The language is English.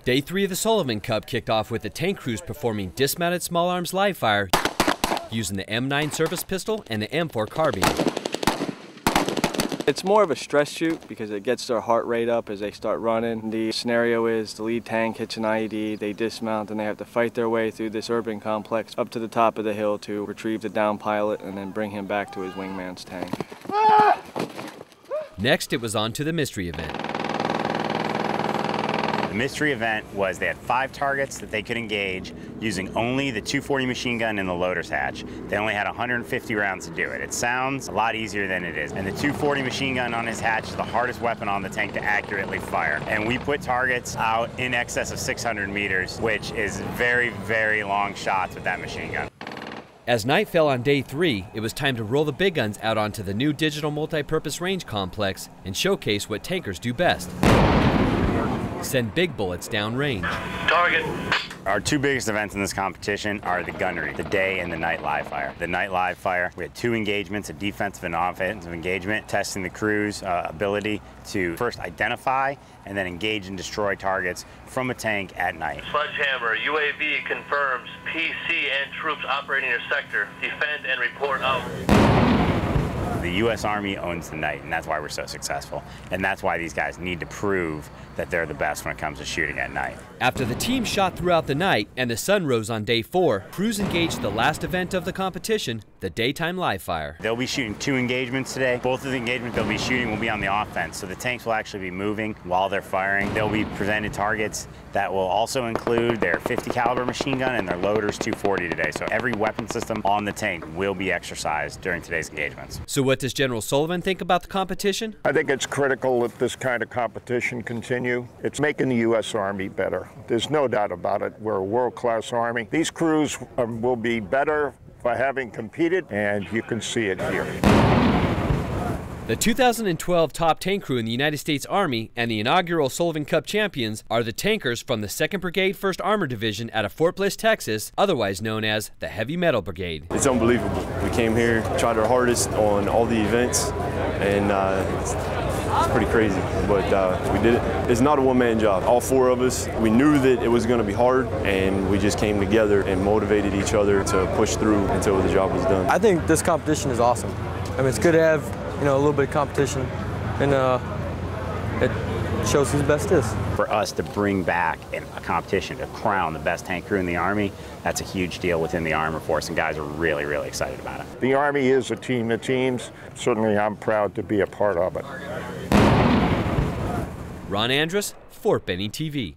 Day 3 of the Sullivan Cup kicked off with the tank crews performing dismounted small arms live fire using the M9 service pistol and the M4 carbine. It's more of a stress shoot because it gets their heart rate up as they start running. The scenario is the lead tank hits an IED, they dismount, and they have to fight their way through this urban complex up to the top of the hill to retrieve the downed pilot and then bring him back to his wingman's tank. Next, it was on to the mystery event. The mystery event was they had 5 targets that they could engage using only the 240 machine gun in the loader's hatch. They only had 150 rounds to do it. It sounds a lot easier than it is. And the 240 machine gun on his hatch is the hardest weapon on the tank to accurately fire. And we put targets out in excess of 600 meters, which is very, very long shots with that machine gun. As night fell on day 3, it was time to roll the big guns out onto the new digital multi-purpose range complex and showcase what tankers do best: send big bullets downrange. Target. Our 2 biggest events in this competition are the gunnery, the day and the night live fire. The night live fire, we had 2 engagements, a defensive and offensive engagement, testing the crew's ability to first identify and then engage and destroy targets from a tank at night. Sledgehammer, UAV confirms PC and troops operating your sector. Defend and report out. The U.S. Army owns the night, and that's why we're so successful. And that's why these guys need to prove that they're the best when it comes to shooting at night. After the team shot throughout the night and the sun rose on day 4, crews engaged the last event of the competition, the daytime live fire. They'll be shooting 2 engagements today. Both of the engagements they'll be shooting will be on the offense, so the tanks will actually be moving while they're firing. They'll be presented targets that will also include their 50 caliber machine gun and their loader's 240 today. So every weapon system on the tank will be exercised during today's engagements. So what does General Sullivan think about the competition? I think it's critical that this kind of competition continue. It's making the U.S. Army better. There's no doubt about it. We're a world-class Army. These crews will be better for having competed, and you can see it here. The 2012 top tank crew in the United States Army and the inaugural Sullivan Cup champions are the tankers from the 2nd Brigade 1st Armored Division out of Fort Bliss, Texas, otherwise known as the Heavy Metal Brigade. It's unbelievable. We came here, tried our hardest on all the events, and it's pretty crazy, but we did it. It's not a one-man job. All 4 of us, we knew that it was going to be hard, and we just came together and motivated each other to push through until the job was done. I think this competition is awesome. I mean, it's good to have a little bit of competition, and it shows who's best is. For us to bring back a competition to crown the best tank crew in the Army, that's a huge deal within the Armor Force, and guys are really, really excited about it. The Army is a team of teams. Certainly, I'm proud to be a part of it. Ron Andrus, Fort Benning TV.